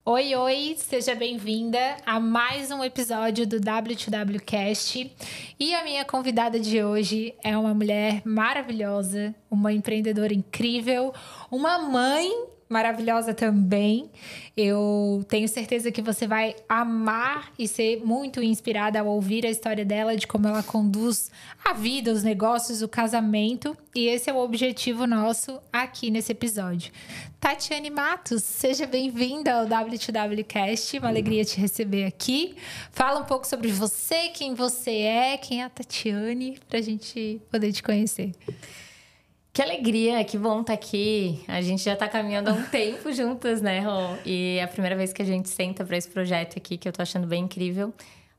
Oi, oi, seja bem-vinda a mais um episódio do W2Wcast. E a minha convidada de hoje é uma mulher maravilhosa, uma empreendedora incrível, uma mãe maravilhosa também. Eu tenho certeza que você vai amar e ser muito inspirada ao ouvir a história dela, de como ela conduz a vida, os negócios, o casamento. E esse é o objetivo nosso aqui nesse episódio. Tatiane Matos, seja bem-vinda ao W2Wcast. Uma alegria te receber aqui. Fala um pouco sobre você, quem é a Tatiane, pra gente poder te conhecer. Que alegria, que bom estar aqui. A gente já está caminhando há um tempo juntas, né, Rô? E é a primeira vez que a gente senta para esse projeto aqui, que eu tô achando bem incrível.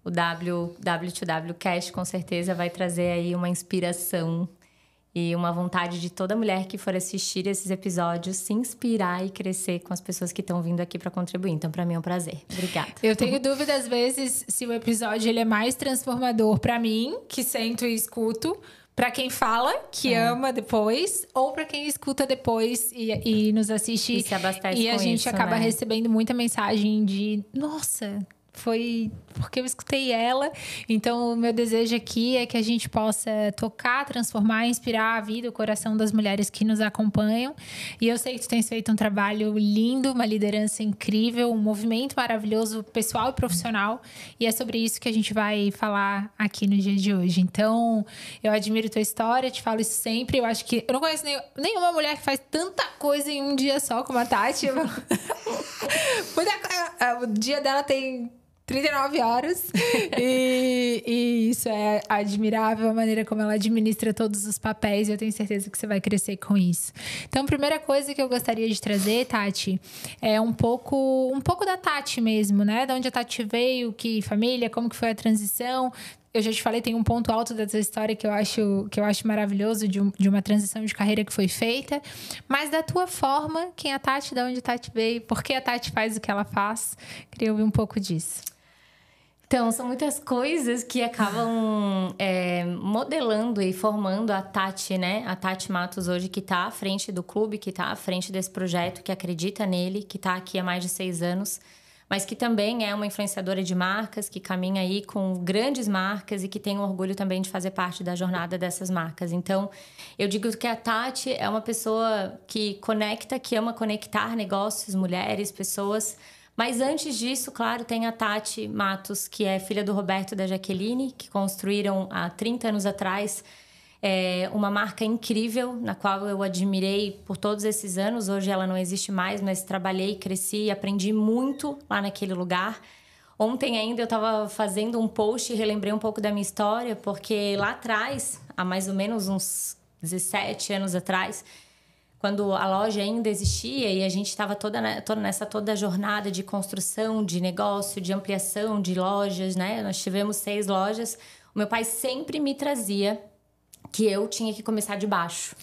O W2Wcast, com certeza, vai trazer aí uma inspiração e uma vontade de toda mulher que for assistir esses episódios se inspirar e crescer com as pessoas que estão vindo aqui para contribuir. Então, para mim é um prazer. Obrigada. Eu tenho dúvida, às vezes, se o episódio ele é mais transformador para mim, que sento e escuto, para quem fala, que ama depois, ou para quem escuta depois e nos assiste. E se abastece e a com gente isso, acaba né? recebendo muita mensagem de... Nossa, foi porque eu escutei ela. Então, o meu desejo aqui é que a gente possa tocar, transformar, inspirar a vida, o coração das mulheres que nos acompanham. E eu sei que tu tens feito um trabalho lindo, uma liderança incrível, um movimento maravilhoso, pessoal e profissional. E é sobre isso que a gente vai falar aqui no dia de hoje. Então, eu admiro tua história, te falo isso sempre. Eu acho que... Eu não conheço nenhuma mulher que faz tanta coisa em um dia só como a Tati. O dia dela tem 39 horas e isso é admirável, a maneira como ela administra todos os papéis, e eu tenho certeza que você vai crescer com isso. Então, a primeira coisa que eu gostaria de trazer, Tati, é um pouco da Tati mesmo, né? De onde a Tati veio, que família, como que foi a transição. Eu já te falei, tem um ponto alto dessa história que eu acho maravilhoso, de uma transição de carreira que foi feita. Mas da tua forma, quem é a Tati, de onde a Tati veio, por que a Tati faz o que ela faz. Queria ouvir um pouco disso. Então, são muitas coisas que acabam modelando e formando a Tati, né? A Tati Matos hoje, que está à frente do clube, que está à frente desse projeto, que acredita nele, que está aqui há mais de 6 anos, mas que também é uma influenciadora de marcas, que caminha aí com grandes marcas e que tem o orgulho também de fazer parte da jornada dessas marcas. Então, eu digo que a Tati é uma pessoa que conecta, que ama conectar negócios, mulheres, pessoas. Mas antes disso, claro, tem a Tati Matos, que é filha do Roberto e da Jaqueline, que construíram há 30 anos atrás uma marca incrível, na qual eu admirei por todos esses anos. Hoje ela não existe mais, mas trabalhei, cresci e aprendi muito lá naquele lugar. Ontem ainda eu estava fazendo um post e relembrei um pouco da minha história, porque lá atrás, há mais ou menos uns 17 anos atrás, quando a loja ainda existia e a gente estava toda nessa jornada de construção, de negócio, de ampliação de lojas, né? Nós tivemos 6 lojas. O meu pai sempre me trazia que eu tinha que começar de baixo.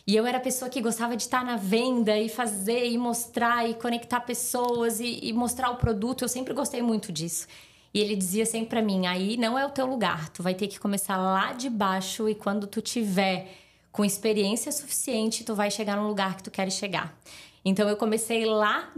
E eu era a pessoa que gostava de estar na venda e fazer, e mostrar, e conectar pessoas, e mostrar o produto. Eu sempre gostei muito disso. E ele dizia sempre pra mim, aí não é o teu lugar. Tu vai ter que começar lá de baixo e quando tu tiver com experiência suficiente, tu vai chegar no lugar que tu queres chegar. Então, eu comecei lá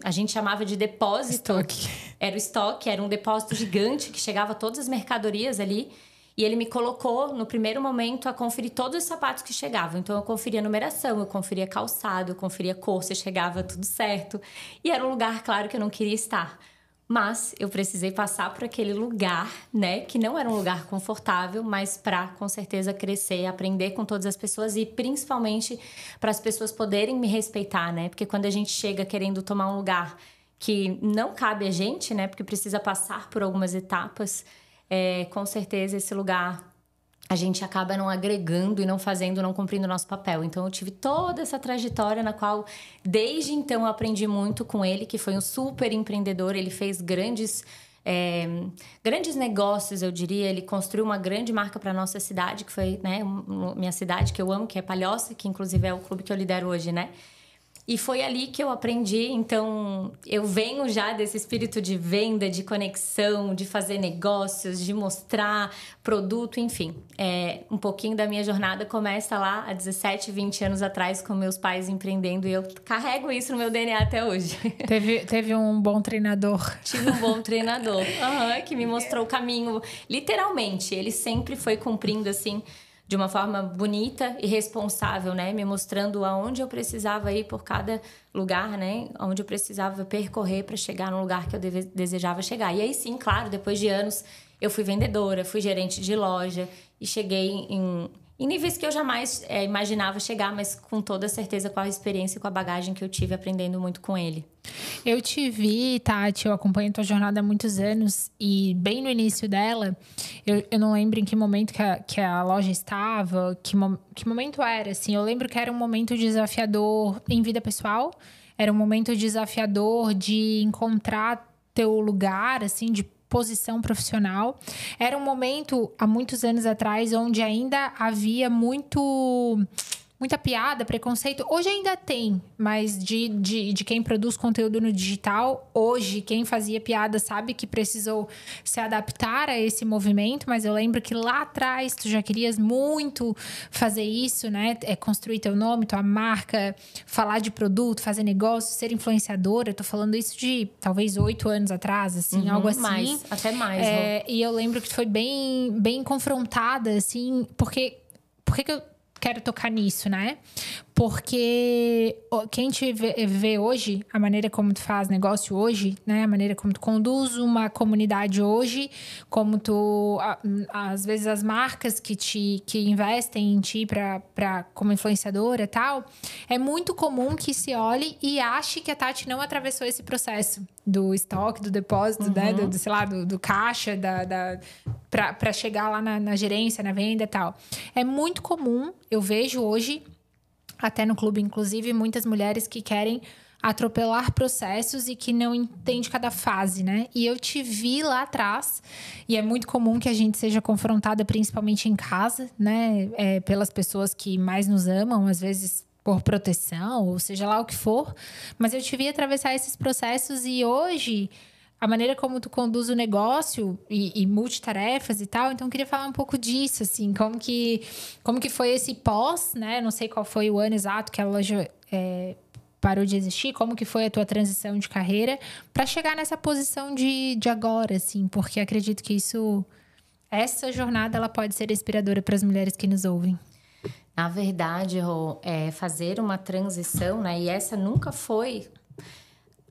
a gente chamava de depósito. Estoque. Era o estoque, era um depósito gigante que chegava todas as mercadorias ali. E ele me colocou, no primeiro momento, a conferir todos os sapatos que chegavam. Então, eu conferia numeração, eu conferia calçado, eu conferia cor, se chegava tudo certo. E era um lugar, claro, que eu não queria estar. Mas eu precisei passar por aquele lugar, né? Que não era um lugar confortável, mas para, com certeza, crescer, aprender com todas as pessoas e principalmente para as pessoas poderem me respeitar, né? Porque quando a gente chega querendo tomar um lugar que não cabe a gente, né? Porque precisa passar por algumas etapas, com certeza esse lugar a gente acaba não agregando e não fazendo, não cumprindo o nosso papel. Então, eu tive toda essa trajetória na qual, desde então, eu aprendi muito com ele, que foi um super empreendedor. Ele fez grandes negócios, eu diria. Ele construiu uma grande marca para nossa cidade, que foi, né, minha cidade, que eu amo, que é Palhoça, que inclusive é o clube que eu lidero hoje, né? E foi ali que eu aprendi, então eu venho já desse espírito de venda, de conexão, de fazer negócios, de mostrar produto, enfim. Um pouquinho da minha jornada começa lá há 17, 20 anos atrás com meus pais empreendendo e eu carrego isso no meu DNA até hoje. Teve um bom treinador. Tive um bom treinador, que me mostrou o caminho. Literalmente, ele sempre foi cumprindo assim... de uma forma bonita e responsável, né? Me mostrando aonde eu precisava ir por cada lugar, né? Onde eu precisava percorrer para chegar no lugar que eu desejava chegar. E aí sim, claro, depois de anos, eu fui vendedora, fui gerente de loja e cheguei em níveis que eu jamais imaginava chegar, mas com toda certeza com a experiência e com a bagagem que eu tive aprendendo muito com ele. Eu te vi, Tati, eu acompanho tua jornada há muitos anos e bem no início dela, eu não lembro em que momento que a loja estava, que momento era, assim. Eu lembro que era um momento desafiador em vida pessoal, era um momento desafiador de encontrar teu lugar, assim, de posição profissional. Era um momento, há muitos anos atrás, onde ainda havia muita piada, preconceito. Hoje ainda tem, mas de quem produz conteúdo no digital, hoje quem fazia piada sabe que precisou se adaptar a esse movimento, mas eu lembro que lá atrás tu já querias muito fazer isso, né? Construir teu nome, tua marca, falar de produto, fazer negócio, ser influenciadora. Eu tô falando isso de talvez 8 anos atrás, assim, algo assim. Até mais. E eu lembro que tu foi bem confrontada, assim, porque que eu quero tocar nisso, né? Porque quem te vê hoje, a maneira como tu faz negócio hoje, né? A maneira como tu conduz uma comunidade hoje, como tu... Às vezes as marcas que investem em ti como influenciadora e tal, é muito comum que se olhe e ache que a Tati não atravessou esse processo do estoque, do depósito, né? Sei lá, do caixa, para chegar lá na gerência, na venda e tal. É muito comum, eu vejo hoje, até no clube, inclusive, muitas mulheres que querem atropelar processos e que não entende cada fase, né? E eu te vi lá atrás, e é muito comum que a gente seja confrontada, principalmente em casa, né? Pelas pessoas que mais nos amam, às vezes por proteção, ou seja lá o que for. Mas eu te vi atravessar esses processos e hoje... a maneira como tu conduz o negócio e multitarefas e tal. Então, eu queria falar um pouco disso, assim. Como que foi esse pós, né? Não sei qual foi o ano exato que a loja parou de existir. Como que foi a tua transição de carreira para chegar nessa posição de agora, assim. Porque acredito que essa jornada, ela pode ser inspiradora para as mulheres que nos ouvem. Na verdade, Rô, fazer uma transição, né? E essa nunca foi...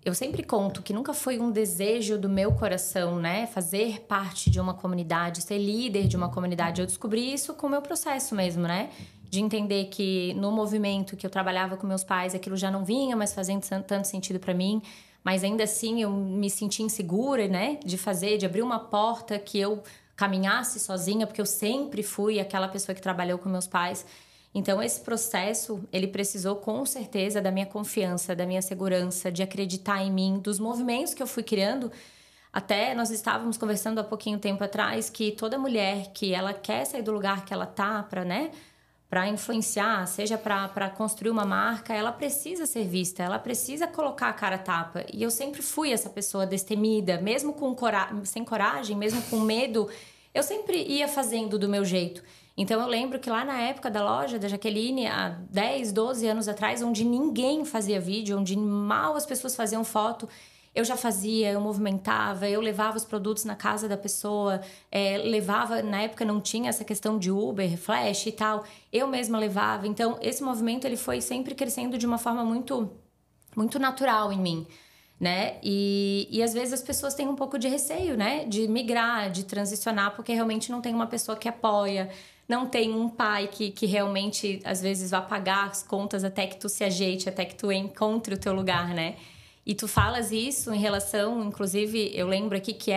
Eu sempre conto que nunca foi um desejo do meu coração, né? Fazer parte de uma comunidade, ser líder de uma comunidade. Eu descobri isso com o meu processo mesmo, né? De entender que no movimento que eu trabalhava com meus pais, aquilo já não vinha mais fazendo tanto sentido para mim. Mas ainda assim eu me senti insegura, né? De abrir uma porta que eu caminhasse sozinha, porque eu sempre fui aquela pessoa que trabalhou com meus pais. Então, esse processo, ele precisou com certeza da minha confiança, da minha segurança, de acreditar em mim, dos movimentos que eu fui criando. Até nós estávamos conversando há pouquinho tempo atrás que toda mulher que ela quer sair do lugar que ela tá para influenciar, seja para construir uma marca, ela precisa ser vista, ela precisa colocar a cara a tapa. E eu sempre fui essa pessoa destemida, mesmo sem coragem, mesmo com medo, eu sempre ia fazendo do meu jeito. Então, eu lembro que lá na época da loja da Jaqueline, há 10, 12 anos atrás, onde ninguém fazia vídeo, onde mal as pessoas faziam foto, eu já fazia, eu movimentava, eu levava os produtos na casa da pessoa, levava, na época não tinha essa questão de Uber, Flash e tal, eu mesma levava. Então, esse movimento ele foi sempre crescendo de uma forma muito, muito natural em mim, né? E às vezes as pessoas têm um pouco de receio, né? De migrar, de transicionar, porque realmente não tem uma pessoa que apoia, não tem um pai que realmente, às vezes, vai pagar as contas até que tu se ajeite, até que tu encontre o teu lugar, né? E tu falas isso em relação, inclusive, eu lembro aqui que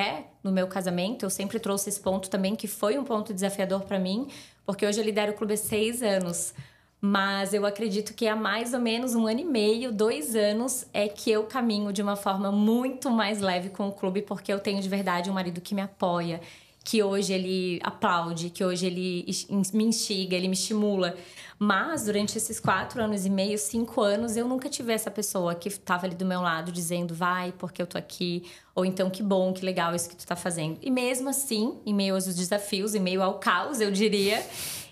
no meu casamento, eu sempre trouxe esse ponto também, que foi um ponto desafiador para mim, porque hoje eu lidero o clube há 6 anos. Mas eu acredito que há mais ou menos 1 ano e meio, 2 anos, é que eu caminho de uma forma muito mais leve com o clube, porque eu tenho de verdade um marido que me apoia. que hoje ele aplaude, que hoje ele me instiga, ele me estimula. Mas durante esses 4 anos e meio, 5 anos, eu nunca tive essa pessoa que estava ali do meu lado dizendo vai, porque eu tô aqui, ou então que bom, que legal isso que tu tá fazendo. E mesmo assim, em meio aos desafios, em meio ao caos, eu diria,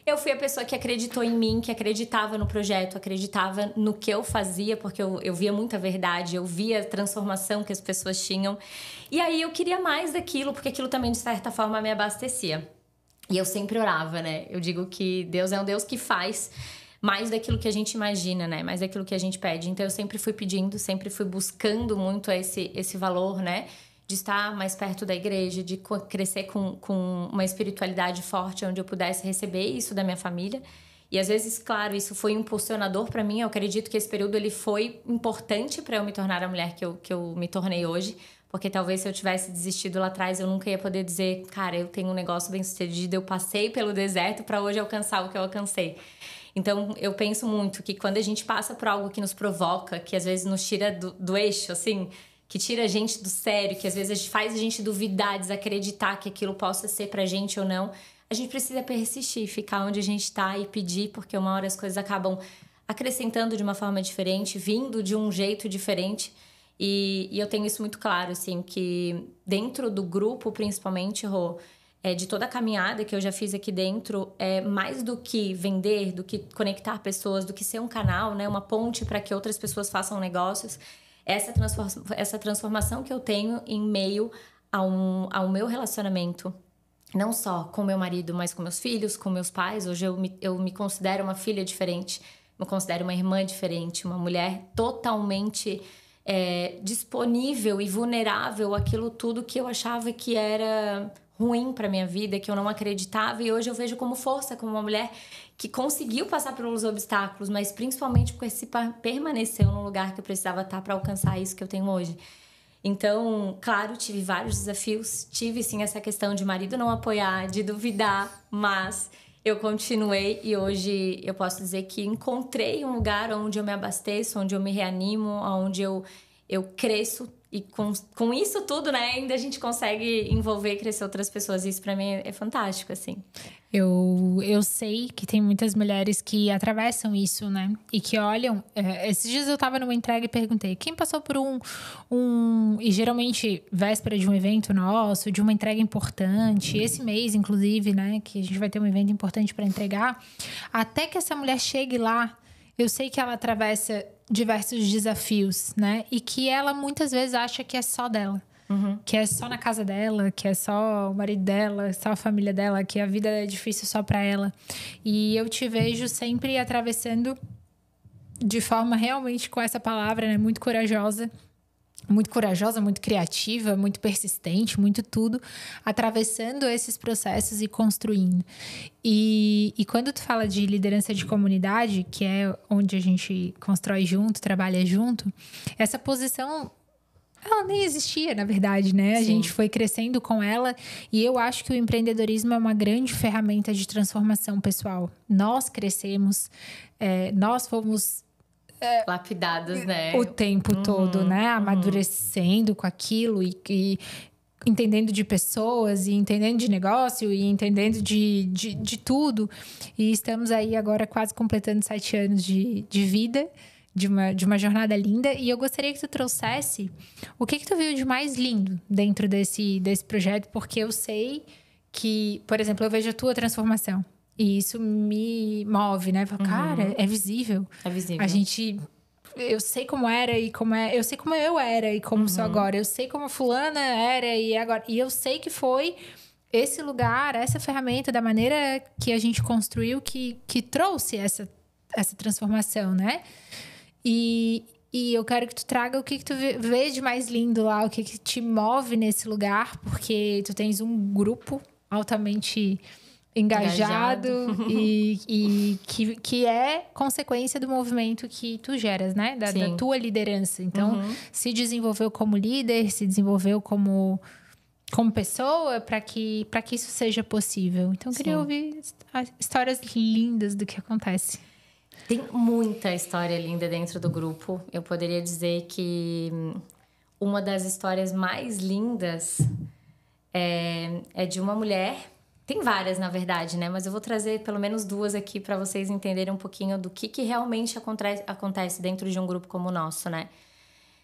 eu fui a pessoa que acreditou em mim, que acreditava no projeto, acreditava no que eu fazia, porque eu via muita verdade, eu via a transformação que as pessoas tinham. E aí eu queria mais daquilo, porque aquilo também, de certa forma, me abastecia. E eu sempre orava, né? Eu digo que Deus é um Deus que faz mais daquilo que a gente imagina, né? Mais daquilo que a gente pede. Então, eu sempre fui pedindo, sempre fui buscando muito esse valor, né? De estar mais perto da igreja, de crescer com uma espiritualidade forte, onde eu pudesse receber isso da minha família. E às vezes, claro, isso foi impulsionador para mim. Eu acredito que esse período ele foi importante para eu me tornar a mulher que eu me tornei hoje. Porque talvez se eu tivesse desistido lá atrás, eu nunca ia poder dizer, cara, eu tenho um negócio bem sucedido, eu passei pelo deserto para hoje alcançar o que eu alcancei. Então, eu penso muito que quando a gente passa por algo que nos provoca, que às vezes nos tira do eixo, assim, que tira a gente do sério, que às vezes faz a gente duvidar, desacreditar que aquilo possa ser pra gente ou não, a gente precisa persistir, ficar onde a gente tá e pedir, porque uma hora as coisas acabam acrescentando de uma forma diferente, vindo de um jeito diferente. E eu tenho isso muito claro, assim, que dentro do grupo, principalmente, Rô, de toda a caminhada que eu já fiz aqui dentro, mais do que vender, do que conectar pessoas, do que ser um canal, né, uma ponte para que outras pessoas façam negócios, essa transformação que eu tenho em meio ao meu relacionamento, não só com meu marido, mas com meus filhos, com meus pais. Hoje eu me considero uma filha diferente, me considero uma irmã diferente, uma mulher totalmente disponível e vulnerável àquilo tudo que eu achava que era ruim para minha vida, que eu não acreditava, e hoje eu vejo como força, como uma mulher que conseguiu passar pelos obstáculos, mas principalmente porque se permaneceu no lugar que eu precisava estar para alcançar isso que eu tenho hoje. Então, claro, tive vários desafios, tive sim essa questão de marido não apoiar, de duvidar, mas eu continuei e hoje eu posso dizer que encontrei um lugar onde eu me abasteço, onde eu me reanimo, onde eu cresço. E com isso tudo, né, ainda a gente consegue envolver e crescer outras pessoas. Isso pra mim é fantástico, assim. Eu sei que tem muitas mulheres que atravessam isso, né? E que olham... esses dias eu tava numa entrega e perguntei... Quem passou por e geralmente, véspera de um evento nosso, de uma entrega importante... Esse mês, inclusive, né? Que a gente vai ter um evento importante para entregar... Até que essa mulher chegue lá... Eu sei que ela atravessa diversos desafios, né? E que ela muitas vezes acha que é só dela. Uhum. Que é só na casa dela, que é só o marido dela, só a família dela, que a vida é difícil só pra ela. E eu te vejo sempre atravessando de forma realmente, com essa palavra, né? Muito corajosa, muito criativa, muito persistente, muito tudo, atravessando esses processos e construindo. E quando tu fala de liderança de comunidade, que é onde a gente constrói junto, trabalha junto, essa posição... ela nem existia, na verdade, né? A gente foi crescendo com ela e eu acho que o empreendedorismo é uma grande ferramenta de transformação pessoal. Nós crescemos, nós fomos... lapidadas, né? O tempo todo, né? Amadurecendo com aquilo e entendendo de pessoas, e entendendo de negócio, e entendendo de tudo. E estamos aí agora quase completando 7 anos de vida, de uma jornada linda. E eu gostaria que tu trouxesse o que tu viu de mais lindo dentro desse projeto, porque eu sei que, por exemplo, eu vejo a tua transformação. E isso me move, né? Falo, cara, é visível. É visível. Eu sei como era e como é... Eu sei como eu era e como sou agora. Eu sei como a fulana era e agora... E eu sei que foi esse lugar, essa ferramenta, da maneira que a gente construiu, que trouxe essa transformação, né? E eu quero que tu traga o que tu vê de mais lindo lá, o que te move nesse lugar, porque tu tens um grupo altamente engajado. e que é consequência do movimento que tu geras, né? Da tua liderança. Então, se desenvolveu como líder, se desenvolveu como pessoa, para que isso seja possível. Então, eu queria ouvir histórias lindas do que acontece. Tem muita história linda dentro do grupo. Eu poderia dizer que uma das histórias mais lindas é de uma mulher. Tem várias, na verdade, né? Mas eu vou trazer pelo menos 2 aqui para vocês entenderem um pouquinho do que realmente acontece dentro de um grupo como o nosso, né?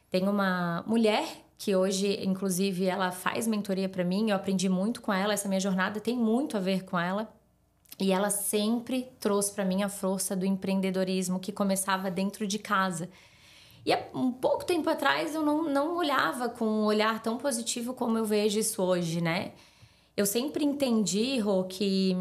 Tem uma mulher que hoje, inclusive, ela faz mentoria para mim. Eu aprendi muito com ela. Essa minha jornada tem muito a ver com ela. E ela sempre trouxe para mim a força do empreendedorismo que começava dentro de casa. E há um pouco tempo atrás eu não olhava com um olhar tão positivo como eu vejo isso hoje, né? Eu sempre entendi, Rô, que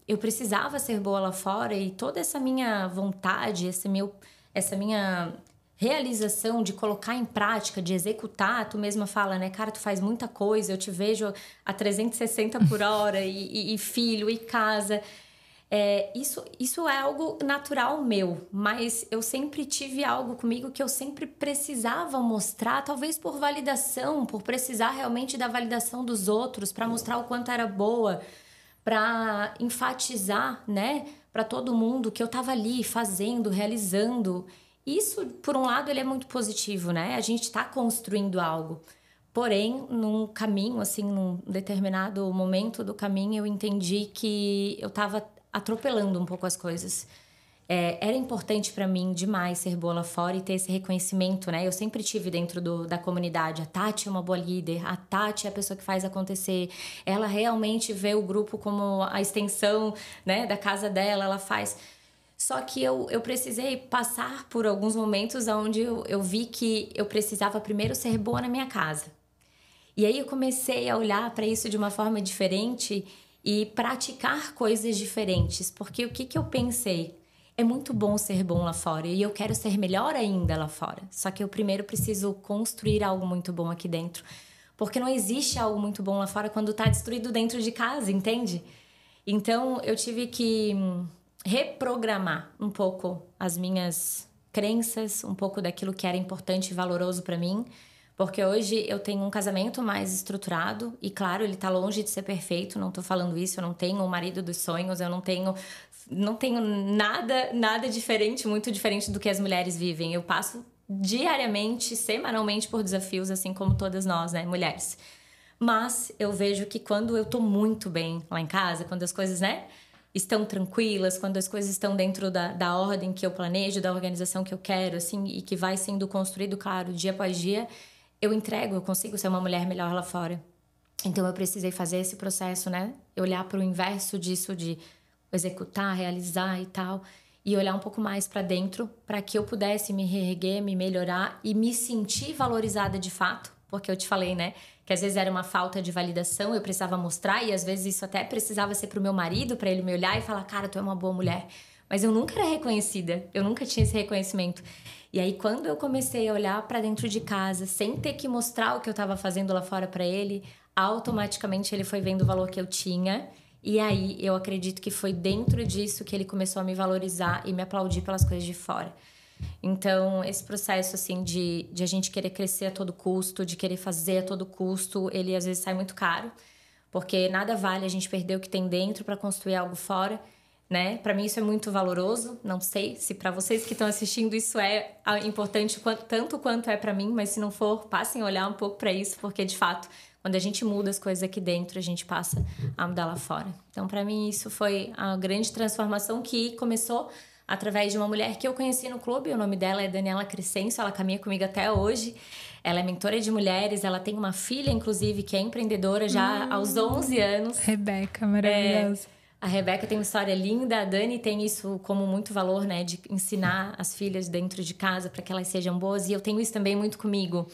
eu precisava ser boa lá fora e toda essa minha vontade, essa minha realização de colocar em prática, de executar, tu mesma fala, né? Cara, tu faz muita coisa, eu te vejo a 360 por hora e filho e casa. Isso é algo natural meu, mas eu sempre tive algo comigo que eu sempre precisava mostrar, talvez por validação, por precisar realmente da validação dos outros, para mostrar o quanto era boa, para enfatizar, né, para todo mundo que eu tava ali fazendo, realizando. Isso, por um lado, ele é muito positivo, né? A gente tá construindo algo. Porém, num caminho, assim, num determinado momento do caminho, eu entendi que eu tava atropelando um pouco as coisas. Era importante para mim demais ser boa lá fora e ter esse reconhecimento, né? Eu sempre tive dentro da comunidade. A Tati é uma boa líder, a Tati é a pessoa que faz acontecer. Ela realmente vê o grupo como a extensão, né, da casa dela, ela faz. Só que eu precisei passar por alguns momentos onde eu vi que eu precisava primeiro ser boa na minha casa. E aí eu comecei a olhar para isso de uma forma diferente e praticar coisas diferentes. Porque o que eu pensei? É muito bom ser bom lá fora e eu quero ser melhor ainda lá fora. Só que eu primeiro preciso construir algo muito bom aqui dentro. Porque não existe algo muito bom lá fora quando tá destruído dentro de casa, entende? Então eu tive que reprogramar um pouco as minhas crenças, um pouco daquilo que era importante e valoroso para mim. Porque hoje eu tenho um casamento mais estruturado e, claro, ele tá longe de ser perfeito, não tô falando isso, eu não tenho o marido dos sonhos, eu não tenho nada diferente, muito diferente do que as mulheres vivem. Eu passo diariamente, semanalmente por desafios, assim como todas nós, né, mulheres. Mas eu vejo que quando eu tô muito bem lá em casa, quando as coisas, né, estão tranquilas, quando as coisas estão dentro da ordem que eu planejo, da organização que eu quero, assim, e que vai sendo construído, claro, dia após dia, eu consigo ser uma mulher melhor lá fora. Então eu precisei fazer esse processo, né? Olhar para o inverso disso, de executar, realizar e tal, e olhar um pouco mais para dentro, para que eu pudesse me reerguer, me melhorar e me sentir valorizada de fato, porque eu te falei, né, que às vezes era uma falta de validação, eu precisava mostrar, e às vezes isso até precisava ser pro meu marido, para ele me olhar e falar, cara, tu é uma boa mulher. Mas eu nunca era reconhecida, eu nunca tinha esse reconhecimento. E aí, quando eu comecei a olhar para dentro de casa, sem ter que mostrar o que eu estava fazendo lá fora para ele, automaticamente ele foi vendo o valor que eu tinha. E aí, eu acredito que foi dentro disso que ele começou a me valorizar e me aplaudir pelas coisas de fora. Então, esse processo, assim, de a gente querer crescer a todo custo, de querer fazer a todo custo, ele às vezes sai muito caro. Porque nada vale a gente perder o que tem dentro para construir algo fora, né? Para mim isso é muito valoroso. Não sei se para vocês que estão assistindo isso é importante tanto quanto é para mim, mas se não for, passem a olhar um pouco para isso, porque de fato, quando a gente muda as coisas aqui dentro, a gente passa a mudar lá fora. Então, para mim isso foi a grande transformação que começou através de uma mulher que eu conheci no clube. O nome dela é Daniela Crescencio, ela caminha comigo até hoje. Ela é mentora de mulheres, ela tem uma filha, inclusive, que é empreendedora já aos 11 anos. Rebeca, maravilhosa. A Rebeca tem uma história linda, a Dani tem isso como muito valor, né? De ensinar as filhas dentro de casa para que elas sejam boas. E eu tenho isso também muito comigo.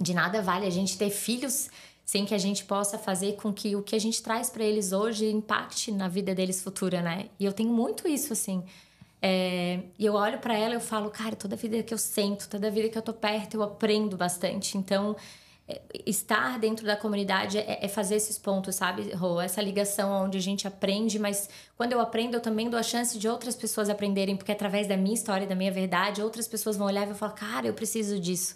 De nada vale a gente ter filhos sem que a gente possa fazer com que o que a gente traz para eles hoje impacte na vida deles futura, né? E eu tenho muito isso, assim. E eu olho para ela e eu falo, cara, toda vida que eu sento, toda vida que eu tô perto, eu aprendo bastante. Então, estar dentro da comunidade é fazer esses pontos, sabe, Rô? Essa ligação onde a gente aprende, mas quando eu aprendo, eu também dou a chance de outras pessoas aprenderem, porque através da minha história, da minha verdade, outras pessoas vão olhar e vão falar, cara, eu preciso disso.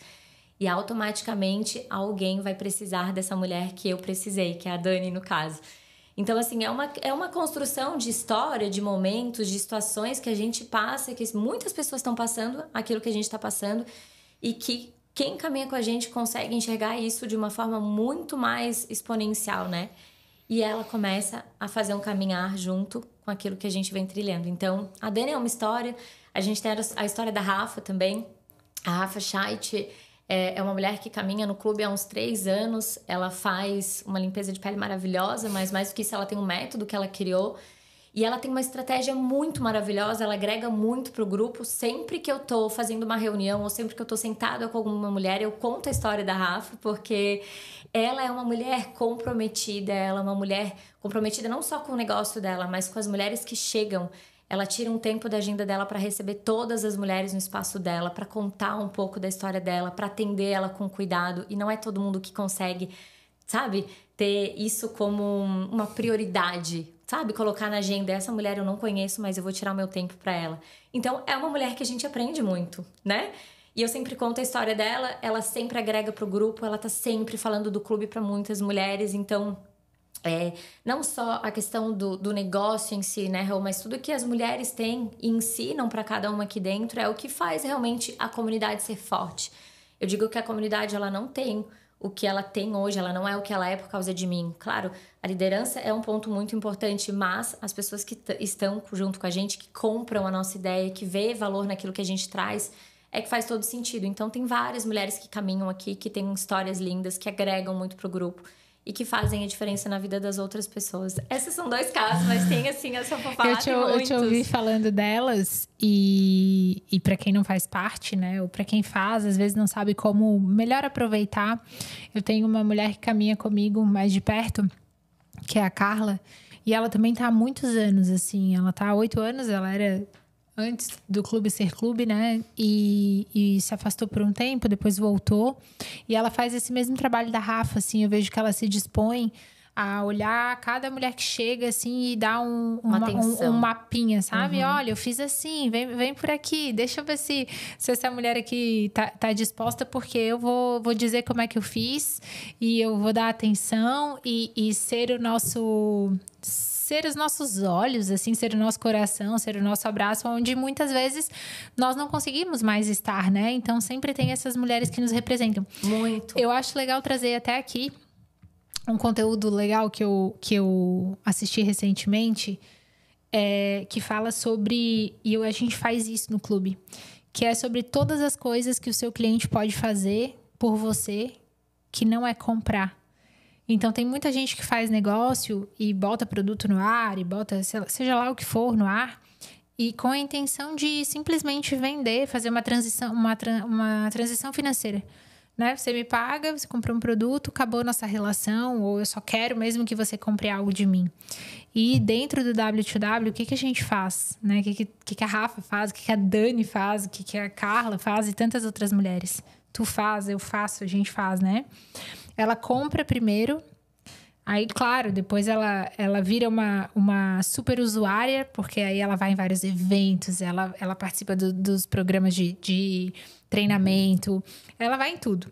E automaticamente alguém vai precisar dessa mulher que eu precisei, que é a Dani, no caso. Então, assim, é uma construção de história, de momentos, de situações que a gente passa, que muitas pessoas estão passando aquilo que a gente está passando e que quem caminha com a gente consegue enxergar isso de uma forma muito mais exponencial, né? E ela começa a fazer um caminhar junto com aquilo que a gente vem trilhando. Então, a Dani é uma história, a gente tem a história da Rafa também. A Rafa Scheidt é uma mulher que caminha no clube há uns 3 anos. Ela faz uma limpeza de pele maravilhosa, mas mais do que isso, ela tem um método que ela criou. E ela tem uma estratégia muito maravilhosa, ela agrega muito pro grupo. Sempre que eu tô fazendo uma reunião ou sempre que eu tô sentada com alguma mulher, eu conto a história da Rafa, porque ela é uma mulher comprometida, ela é uma mulher comprometida não só com o negócio dela, mas com as mulheres que chegam. Ela tira um tempo da agenda dela para receber todas as mulheres no espaço dela, para contar um pouco da história dela, para atender ela com cuidado. E não é todo mundo que consegue, sabe, ter isso como uma prioridade, sabe? Colocar na agenda, essa mulher eu não conheço, mas eu vou tirar o meu tempo para ela. Então, é uma mulher que a gente aprende muito, né? E eu sempre conto a história dela, ela sempre agrega pro grupo, ela tá sempre falando do clube para muitas mulheres, então... não só a questão do negócio em si, né, Rô, mas tudo que as mulheres têm e ensinam para cada uma aqui dentro é o que faz realmente a comunidade ser forte. Eu digo que a comunidade, ela não tem o que ela tem hoje, ela não é o que ela é por causa de mim. Claro, a liderança é um ponto muito importante, mas as pessoas que estão junto com a gente, que compram a nossa ideia, que vê valor naquilo que a gente traz, é que faz todo sentido. Então, tem várias mulheres que caminham aqui, que têm histórias lindas, que agregam muito pro grupo e que fazem a diferença na vida das outras pessoas. Esses são 2 casos, mas tem assim, eu só vou falar de muitos. Eu te ouvi falando delas e para quem não faz parte, né, ou para quem faz, às vezes não sabe como melhor aproveitar. Eu tenho uma mulher que caminha comigo mais de perto, que é a Carla, e ela também tá há muitos anos, assim, ela tá há 8 anos, ela era... antes do clube ser clube, né? E se afastou por um tempo, depois voltou. E ela faz esse mesmo trabalho da Rafa, assim. Eu vejo que ela se dispõe a olhar cada mulher que chega, assim, e dar um mapinha, sabe? Olha, eu fiz assim, vem por aqui. Deixa eu ver se essa mulher aqui tá disposta, porque eu vou dizer como é que eu fiz. E eu vou dar atenção e ser os nossos olhos, assim, ser o nosso coração, ser o nosso abraço, onde muitas vezes nós não conseguimos mais estar, né? Então, sempre tem essas mulheres que nos representam. Muito. Eu acho legal trazer até aqui um conteúdo legal que eu assisti recentemente, que fala sobre... a gente faz isso no clube, que é sobre todas as coisas que o seu cliente pode fazer por você, que não é comprar. Então, tem muita gente que faz negócio e bota produto no ar, e bota, seja lá o que for, no ar, e com a intenção de simplesmente vender, fazer uma transição financeira. Né? Você me paga, você comprou um produto, acabou nossa relação, ou eu só quero mesmo que você compre algo de mim. E dentro do W2W, o que a gente faz? Né? O que a Rafa faz, o que a Dani faz, o que a Carla faz e tantas outras mulheres. Tu faz, eu faço, a gente faz, né? Ela compra primeiro, aí, claro, depois ela vira uma super usuária, porque aí ela vai em vários eventos, ela participa dos programas de treinamento, ela vai em tudo.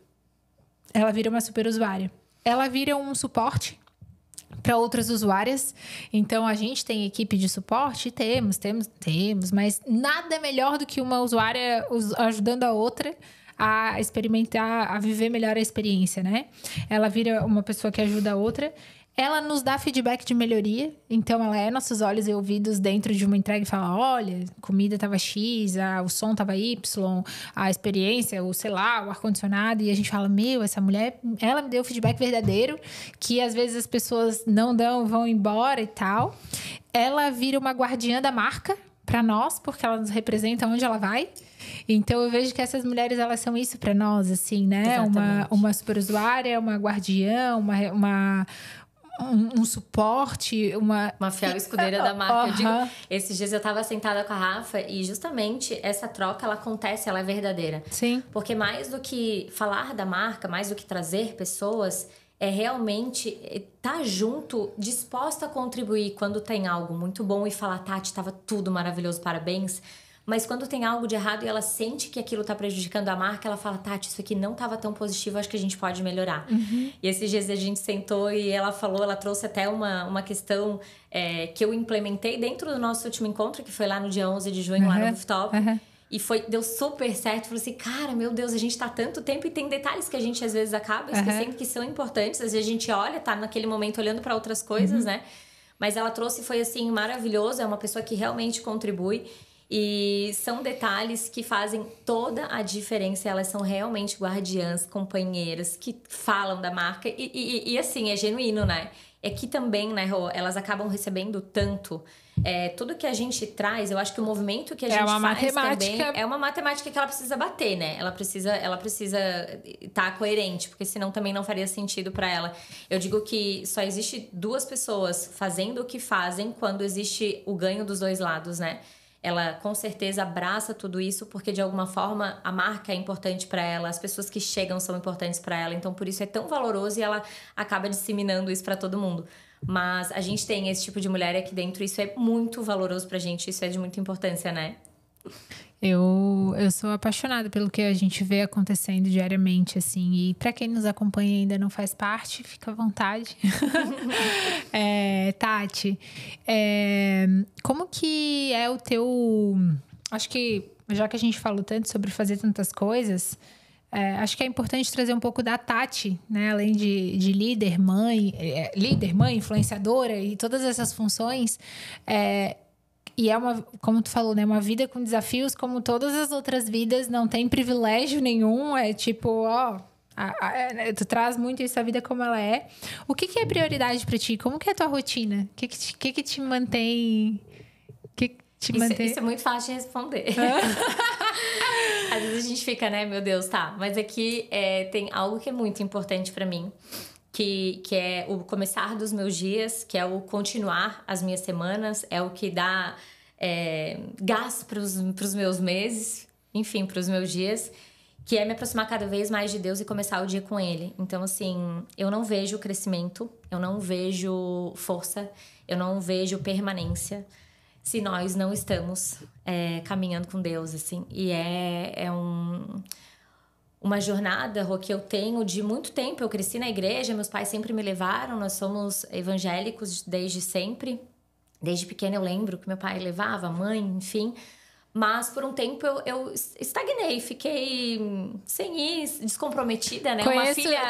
Ela vira uma super usuária. Ela vira um suporte para outras usuárias. Então, a gente tem equipe de suporte? Temos, mas nada melhor do que uma usuária ajudando a outra a experimentar, a viver melhor a experiência, né? Ela vira uma pessoa que ajuda a outra. Ela nos dá feedback de melhoria. Então, ela é nossos olhos e ouvidos dentro de uma entrega e fala, olha, a comida tava X, o som tava Y, a experiência, o ar-condicionado. E a gente fala, essa mulher, ela me deu feedback verdadeiro, que às vezes as pessoas não dão, vão embora e tal. Ela vira uma guardiã da marca para nós, porque ela nos representa onde ela vai. Então, eu vejo que essas mulheres, elas são isso para nós, assim, né? Uma super usuária, uma guardiã, um suporte, uma fiel escudeira da marca. Eu digo, esses dias eu tava sentada com a Rafa e justamente essa troca, ela acontece, ela é verdadeira. Sim. Porque mais do que falar da marca, mais do que trazer pessoas, é realmente estar junto, disposta a contribuir quando tem algo muito bom e falar, Tati, tava tudo maravilhoso, parabéns. Mas quando tem algo de errado e ela sente que aquilo tá prejudicando a marca, ela fala, Tati, isso aqui não tava tão positivo, acho que a gente pode melhorar. E esses dias a gente sentou e ela trouxe até uma questão que eu implementei dentro do nosso último encontro, que foi lá no dia 11 de junho, lá no Rooftop. Deu super certo. Falei assim, cara, meu Deus, a gente tá há tanto tempo e tem detalhes que a gente às vezes acaba esquecendo que são importantes. Às vezes a gente olha, tá naquele momento olhando para outras coisas, né? Mas ela trouxe, foi assim, maravilhoso. É uma pessoa que realmente contribui. E são detalhes que fazem toda a diferença. Elas são realmente guardiãs, companheiras, que falam da marca. E assim, é genuíno, né? É que também, né, Rô, elas acabam recebendo tanto. Tudo que a gente traz, eu acho que o movimento que a gente faz também é uma matemática que ela precisa bater, né? Ela precisa estar coerente, porque senão também não faria sentido para ela. Eu digo que só existe 2 pessoas fazendo o que fazem quando existe o ganho dos 2 lados, né? Ela com certeza abraça tudo isso porque de alguma forma a marca é importante para ela, as pessoas que chegam são importantes para ela, então por isso é tão valoroso e ela acaba disseminando isso para todo mundo. Mas a gente tem esse tipo de mulher aqui dentro, isso é muito valoroso pra gente, isso é de muita importância, né? Eu sou apaixonada pelo que a gente vê acontecendo diariamente, assim. E para quem nos acompanha e ainda não faz parte, fica à vontade. Tati, como que é o teu... Acho que, já que a gente falou tanto sobre fazer tantas coisas, acho que é importante trazer um pouco da Tati, né? Além de líder, mãe, influenciadora e todas essas funções... E como tu falou, né? Uma vida com desafios, como todas as outras vidas, não tem privilégio nenhum. É tipo, tu traz muito isso, a vida como ela é. O que é prioridade pra ti? Como que é a tua rotina? O que te mantém... Isso é muito fácil de responder. Às vezes a gente fica, né? Meu Deus, tá. Mas aqui tem algo que é muito importante pra mim. Que é o começar dos meus dias, que é o continuar as minhas semanas, é o que dá gás para os meus meses, enfim, para os meus dias, que é me aproximar cada vez mais de Deus e começar o dia com Ele. Então, assim, eu não vejo crescimento, eu não vejo força, eu não vejo permanência se nós não estamos caminhando com Deus, assim. E uma jornada, Rô, que eu tenho de muito tempo. Eu cresci na igreja, meus pais sempre me levaram, nós somos evangélicos desde sempre. Desde pequena eu lembro que meu pai levava, mãe, enfim. Mas por um tempo eu estagnei, fiquei sem ir, descomprometida, né? Uma filha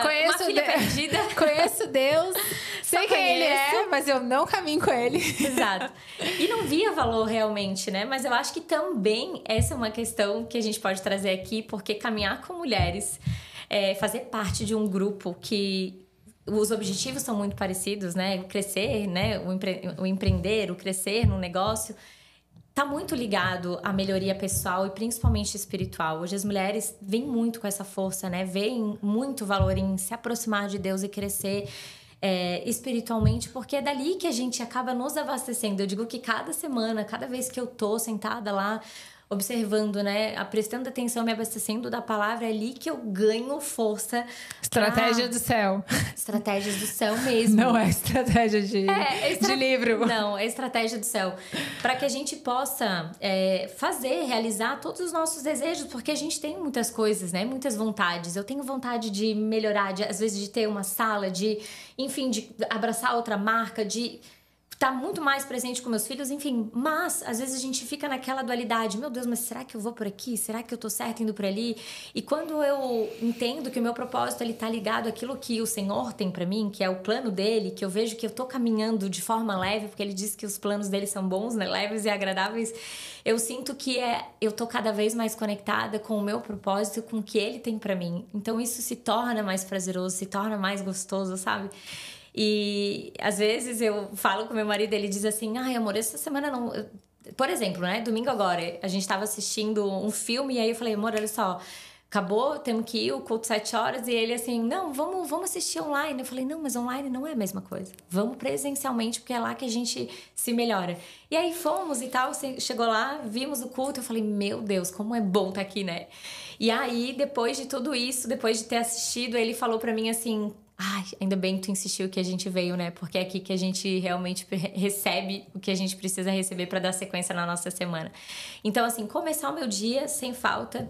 perdida. Conheço Deus, sei quem Ele é, mas eu não caminho com Ele. Exato. E não via valor realmente, né? Mas eu acho que também essa é uma questão que a gente pode trazer aqui, porque caminhar com mulheres, fazer parte de um grupo que os objetivos são muito parecidos, né? O crescer, né? O empreender, o crescer no negócio... Tá muito ligado à melhoria pessoal e principalmente espiritual. Hoje as mulheres vêm muito com essa força, né? Veem muito valor em se aproximar de Deus e crescer espiritualmente, porque é dali que a gente acaba nos abastecendo. Eu digo que cada semana, cada vez que eu tô sentada lá, observando, né? Prestando atenção, me abastecendo da palavra, é ali que eu ganho força. Estratégia do céu. Estratégias do céu mesmo. Não é estratégia de livro. Não, é estratégia do céu. Para que a gente possa realizar todos os nossos desejos, porque a gente tem muitas coisas, né? Muitas vontades. Eu tenho vontade de melhorar, às vezes de ter uma sala, enfim, de abraçar outra marca, de... tá muito mais presente com meus filhos, enfim. Mas, às vezes, a gente fica naquela dualidade. Meu Deus, mas será que eu vou por aqui? Será que eu tô certo indo por ali? E quando eu entendo que o meu propósito, ele tá ligado àquilo que o Senhor tem pra mim, que é o plano dele, que eu vejo que eu tô caminhando de forma leve, porque ele diz que os planos dele são bons, né? Leves e agradáveis. Eu sinto que eu tô cada vez mais conectada com o meu propósito, com o que ele tem pra mim. Então, isso se torna mais prazeroso, se torna mais gostoso, sabe? E às vezes eu falo com meu marido, ele diz assim, ai amor, essa semana não... Por exemplo, né, domingo agora, a gente tava assistindo um filme e aí eu falei, amor, olha só, acabou, temos que ir, o culto 7 horas, e ele assim, não, vamos assistir online. Eu falei, não, mas online não é a mesma coisa, vamos presencialmente, porque é lá que a gente se melhora. E aí fomos e tal, chegou lá, vimos o culto, eu falei, meu Deus, como é bom estar aqui, né? E aí, depois de tudo isso, depois de ter assistido, ele falou pra mim assim... Ai, ainda bem que tu insistiu que a gente veio, né? Porque é aqui que a gente realmente recebe o que a gente precisa receber para dar sequência na nossa semana. Então, assim, começar o meu dia sem falta,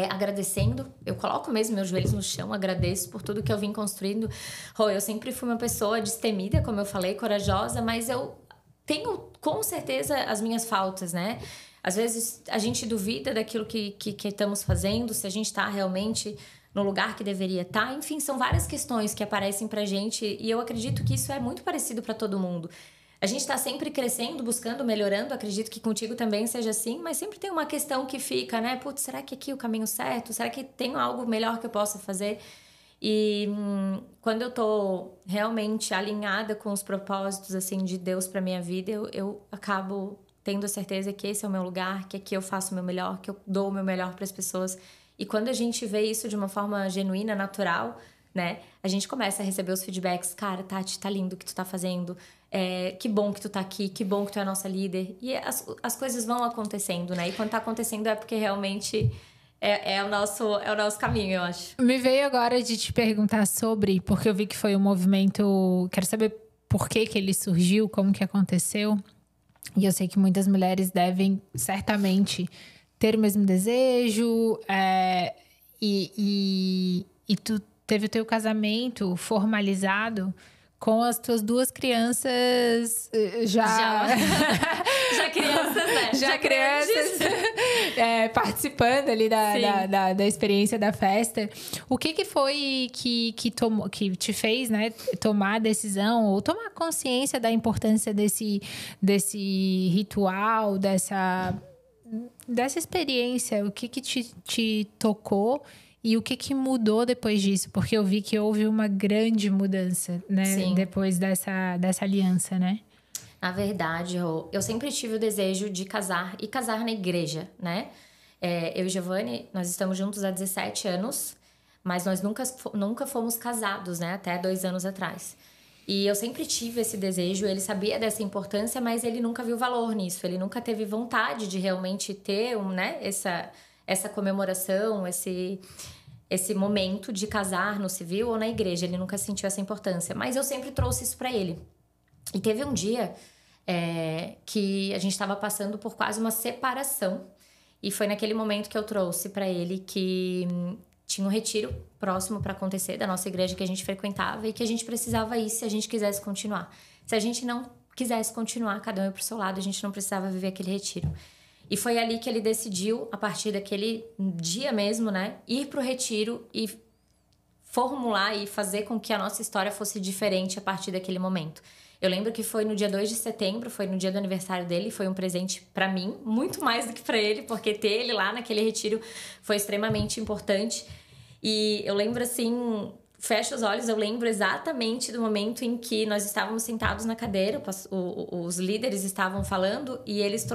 agradecendo. Eu coloco mesmo meus joelhos no chão, agradeço por tudo que eu vim construindo. Eu sempre fui uma pessoa destemida, como eu falei, corajosa, mas eu tenho com certeza as minhas faltas, né? Às vezes a gente duvida daquilo que estamos fazendo, se a gente está realmente no lugar que deveria estar. Enfim, são várias questões que aparecem pra gente e eu acredito que isso é muito parecido para todo mundo. A gente está sempre crescendo, buscando, melhorando. Acredito que contigo também seja assim, mas sempre tem uma questão que fica, né? Putz, será que aqui é o caminho certo? Será que tem algo melhor que eu possa fazer? E quando eu tô realmente alinhada com os propósitos, assim, de Deus pra minha vida, eu acabo tendo a certeza que esse é o meu lugar, que aqui eu faço o meu melhor, que eu dou o meu melhor para as pessoas. E quando a gente vê isso de uma forma genuína, natural, né? A gente começa a receber os feedbacks. Cara, Tati, tá lindo o que tu tá fazendo. Que bom que tu tá aqui, que bom que tu é a nossa líder. E as coisas vão acontecendo, né? E quando tá acontecendo é porque realmente é o nosso caminho, eu acho. Me veio agora de te perguntar sobre, porque eu vi que foi um movimento... Quero saber por que ele surgiu, como que aconteceu. E eu sei que muitas mulheres devem, certamente, ter o mesmo desejo. E tu teve o teu casamento formalizado com as tuas 2 crianças já crianças, né? Já crianças participando ali da experiência da festa. O que foi que te fez, né, tomar a decisão ou tomar consciência da importância desse ritual, dessa experiência? O que te tocou? E o que mudou depois disso? Porque eu vi que houve uma grande mudança, né? Sim. Depois dessa aliança, né? Na verdade, eu sempre tive o desejo de casar e casar na igreja, né? Eu e Giovanni, nós estamos juntos há 17 anos, mas nós nunca fomos casados, né? Até 2 anos atrás. E eu sempre tive esse desejo, ele sabia dessa importância, mas ele nunca viu valor nisso. Ele nunca teve vontade de realmente ter essa comemoração, esse momento de casar no civil ou na igreja. Ele nunca sentiu essa importância. Mas eu sempre trouxe isso pra ele. E teve um dia que a gente estava passando por quase uma separação. E foi naquele momento que eu trouxe pra ele que tinha um retiro próximo para acontecer da nossa igreja que a gente frequentava e que a gente precisava ir se a gente quisesse continuar. Se a gente não quisesse continuar, cada um ia pro seu lado, a gente não precisava viver aquele retiro. E foi ali que ele decidiu, a partir daquele dia mesmo, né, ir pro retiro e formular e fazer com que a nossa história fosse diferente a partir daquele momento. Eu lembro que foi no dia 2 de setembro, foi no dia do aniversário dele, foi um presente pra mim, muito mais do que pra ele, porque ter ele lá naquele retiro foi extremamente importante. E eu lembro assim, fecho os olhos, eu lembro exatamente do momento em que nós estávamos sentados na cadeira, os líderes estavam falando e eles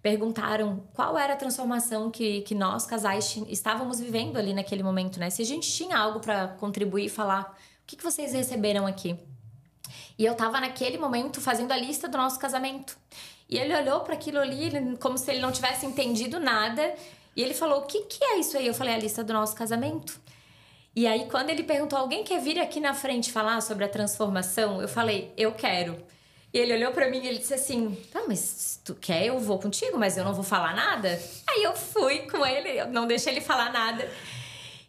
perguntaram qual era a transformação que nós, casais, estávamos vivendo ali naquele momento, né? Se a gente tinha algo pra contribuir e falar, o que vocês receberam aqui? E eu tava naquele momento fazendo a lista do nosso casamento. E ele olhou para aquilo ali como se ele não tivesse entendido nada. E ele falou, o que é isso aí? Eu falei, a lista do nosso casamento. E aí, quando ele perguntou, alguém quer vir aqui na frente falar sobre a transformação? Eu falei, eu quero. E ele olhou pra mim e ele disse assim, tá, mas se tu quer, eu vou contigo, mas eu não vou falar nada? Aí eu fui com ele, eu não deixei ele falar nada.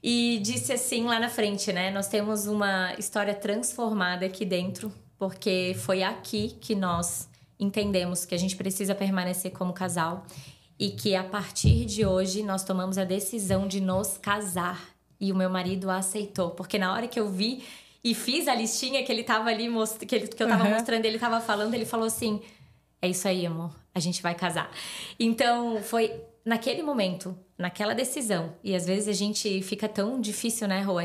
E disse assim lá na frente, né? Nós temos uma história transformada aqui dentro, porque foi aqui que nós entendemos que a gente precisa permanecer como casal e que a partir de hoje nós tomamos a decisão de nos casar. E o meu marido a aceitou, porque na hora que eu vi e fiz a listinha que ele tava ali, que eu tava mostrando, ele tava falando, ele falou assim, é isso aí, amor, a gente vai casar. Então, foi naquele momento, naquela decisão. E às vezes a gente fica tão difícil, né, Rô?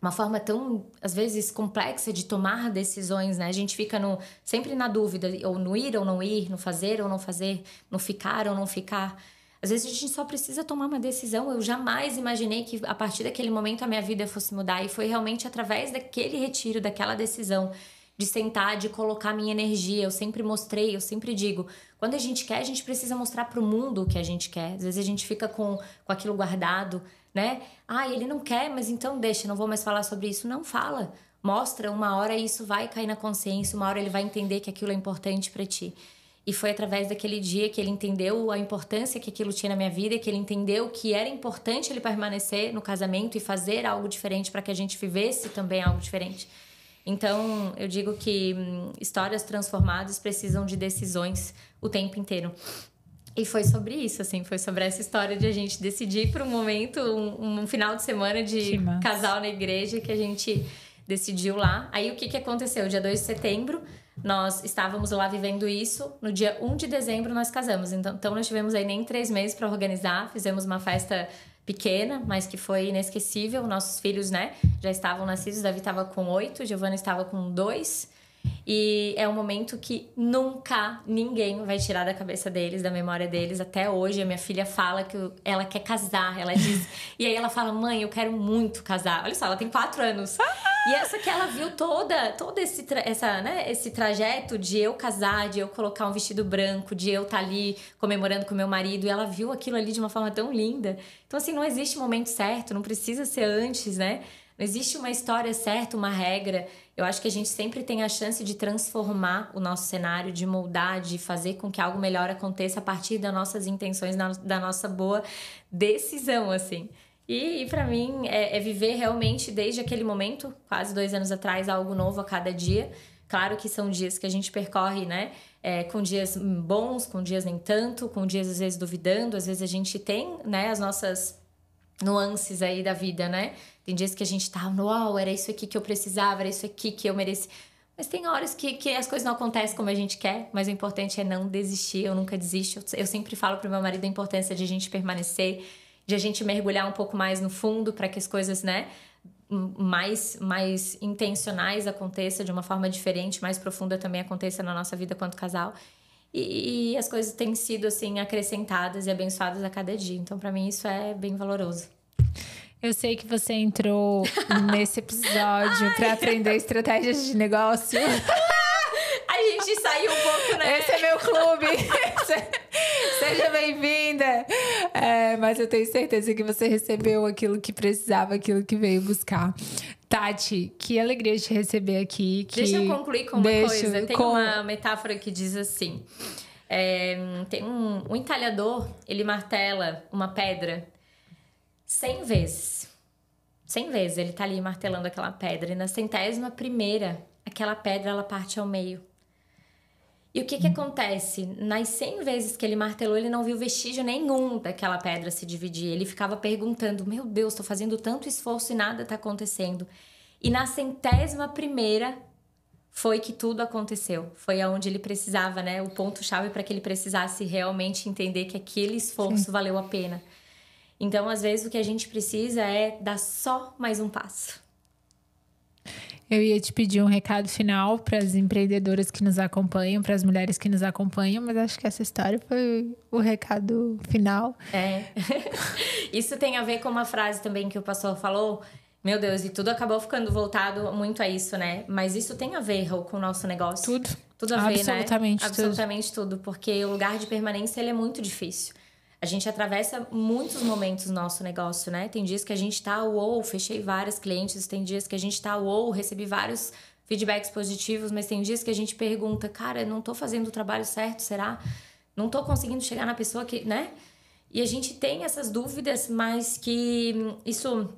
Uma forma tão, às vezes, complexa de tomar decisões, né? A gente fica sempre na dúvida, ou no ir ou não ir, no fazer ou não fazer, no ficar ou não ficar. Às vezes a gente só precisa tomar uma decisão. Eu jamais imaginei que a partir daquele momento a minha vida fosse mudar. E foi realmente através daquele retiro, daquela decisão, de sentar, de colocar minha energia. Eu sempre mostrei, eu sempre digo, quando a gente quer, a gente precisa mostrar pro mundo o que a gente quer. Às vezes a gente fica com aquilo guardado, né? Ah, ele não quer, mas então deixa, não vou mais falar sobre isso. Não fala, mostra, uma hora isso vai cair na consciência, uma hora ele vai entender que aquilo é importante pra ti. E foi através daquele dia que ele entendeu a importância que aquilo tinha na minha vida, que ele entendeu que era importante ele permanecer no casamento e fazer algo diferente para que a gente vivesse também algo diferente. Então, eu digo que histórias transformadas precisam de decisões o tempo inteiro. E foi sobre isso, assim, foi sobre essa história de a gente decidir por um momento, um final de semana de casal na igreja que a gente decidiu lá. Aí o que aconteceu? Dia 2 de setembro, nós estávamos lá vivendo isso. No dia 1 de dezembro nós casamos. Então nós tivemos aí nem 3 meses para organizar. Fizemos uma festa pequena, mas que foi inesquecível. Nossos filhos, né, já estavam nascidos. Davi estava com 8, Giovana estava com 2. E é um momento que nunca ninguém vai tirar da cabeça deles, da memória deles. Até hoje a minha filha fala que ela quer casar, ela diz. E aí ela fala: mãe, eu quero muito casar. Olha só, ela tem 4 anos. E essa que ela viu todo esse trajeto de eu casar, de eu colocar um vestido branco, de eu estar ali comemorando com meu marido. E ela viu aquilo ali de uma forma tão linda. Então, assim, não existe momento certo, não precisa ser antes, né? Não existe uma história certa, uma regra. Eu acho que a gente sempre tem a chance de transformar o nosso cenário, de moldar, de fazer com que algo melhor aconteça a partir das nossas intenções, da nossa boa decisão, assim. E para mim, é viver realmente desde aquele momento, quase 2 anos atrás, algo novo a cada dia. Claro que são dias que a gente percorre, né? Com dias bons, com dias nem tanto, com dias às vezes duvidando. Às vezes a gente tem, né, as nossas nuances aí da vida, né? Tem dias que a gente tá, uau, era isso aqui que eu precisava, era isso aqui que eu mereci. Mas tem horas que as coisas não acontecem como a gente quer, mas o importante é não desistir. Eu nunca desisto. Eu sempre falo pro meu marido a importância de a gente permanecer, de a gente mergulhar um pouco mais no fundo para que as coisas, né, mais intencionais aconteçam de uma forma diferente, mais profunda também aconteça na nossa vida quanto casal. E as coisas têm sido, assim, acrescentadas e abençoadas a cada dia. Então, para mim, isso é bem valoroso. Eu sei que você entrou nesse episódio para aprender estratégias de negócio. A gente saiu um pouco, né? Esse é meu clube. Seja bem-vinda. Mas eu tenho certeza que você recebeu aquilo que precisava, aquilo que veio buscar. Tati, que alegria de te receber aqui. Deixa eu concluir com uma coisa. Tem uma metáfora que diz assim. Tem um entalhador, ele martela uma pedra 100 vezes. 100 vezes ele tá ali martelando aquela pedra. E na 100ª, aquela pedra, ela parte ao meio. E o que acontece? Nas 100 vezes que ele martelou, ele não viu vestígio nenhum daquela pedra se dividir. Ele ficava perguntando: meu Deus, tô fazendo tanto esforço e nada tá acontecendo. E na 100ª foi que tudo aconteceu. Foi aonde ele precisava, né? O ponto-chave para que ele precisasse realmente entender que aquele esforço valeu a pena. Então, às vezes, o que a gente precisa é dar só mais um passo. Eu ia te pedir um recado final para as empreendedoras que nos acompanham, para as mulheres que nos acompanham, mas acho que essa história foi o recado final. Isso tem a ver com uma frase também que o pastor falou. Meu Deus, e tudo acabou ficando voltado muito a isso, né? Mas isso tem a ver com o nosso negócio. Tudo a ver, absolutamente, né? Absolutamente tudo. Porque o lugar de permanência, ele é muito difícil. A gente atravessa muitos momentos no nosso negócio, né? Tem dias que a gente tá, fechei vários clientes. Tem dias que a gente tá, recebi vários feedbacks positivos. Mas tem dias que a gente pergunta: cara, não tô fazendo o trabalho certo, será? Não tô conseguindo chegar na pessoa que, né? E a gente tem essas dúvidas, mas que isso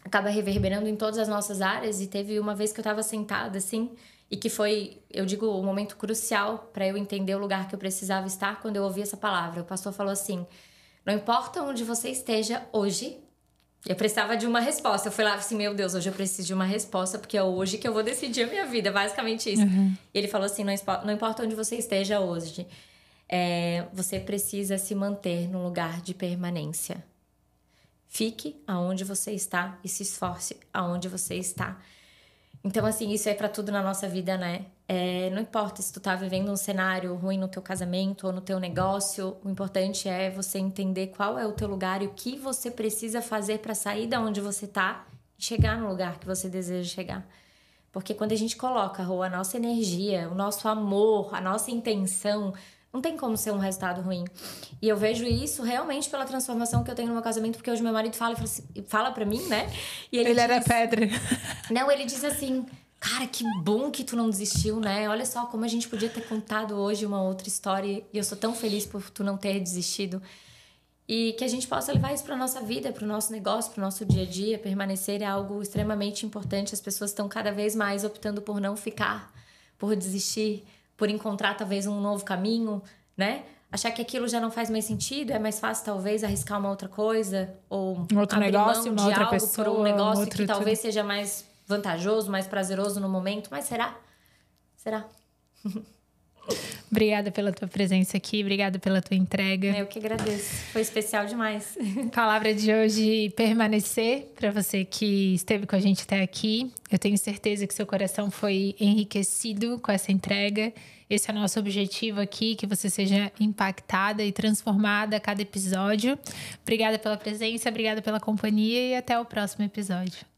acaba reverberando em todas as nossas áreas. E teve uma vez que eu tava sentada, assim, e que foi, eu digo, um momento crucial para eu entender o lugar que eu precisava estar quando eu ouvi essa palavra. O pastor falou assim: não importa onde você esteja hoje. Eu precisava de uma resposta. Eu fui lá assim: meu Deus, hoje eu preciso de uma resposta, porque é hoje que eu vou decidir a minha vida. Basicamente isso. E ele falou assim: não importa onde você esteja hoje, você precisa se manter num lugar de permanência. Fique aonde você está e se esforce aonde você está. Então, assim, isso é pra tudo na nossa vida, né? Não importa se tu tá vivendo um cenário ruim no teu casamento ou no teu negócio, o importante é você entender qual é o teu lugar e o que você precisa fazer pra sair da onde você tá e chegar no lugar que você deseja chegar. Porque quando a gente coloca a nossa energia, o nosso amor, a nossa intenção, não tem como ser um resultado ruim. E eu vejo isso realmente pela transformação que eu tenho no meu casamento, porque hoje meu marido fala pra mim, né? E ele era pedra. Não, ele diz assim: cara, que bom que tu não desistiu, né? Olha só como a gente podia ter contado hoje uma outra história e eu sou tão feliz por tu não ter desistido. E que a gente possa levar isso pra nossa vida, pro nosso negócio, pro nosso dia a dia. Permanecer é algo extremamente importante. As pessoas estão cada vez mais optando por não ficar, por desistir, por encontrar talvez um novo caminho, né? achar que aquilo já não faz mais sentido, é mais fácil talvez arriscar uma outra coisa ou outro abrir negócio, mão uma de outra algo pessoa, por um negócio outro que talvez seja mais vantajoso, mais prazeroso no momento. Mas será? Será? Obrigada pela tua presença aqui, obrigada pela tua entrega. Eu que agradeço, foi especial demais. Palavra de hoje, permanecer, para você que esteve com a gente até aqui. Eu tenho certeza que seu coração foi enriquecido com essa entrega. Esse é o nosso objetivo aqui, que você seja impactada e transformada a cada episódio. Obrigada pela presença, obrigada pela companhia e até o próximo episódio.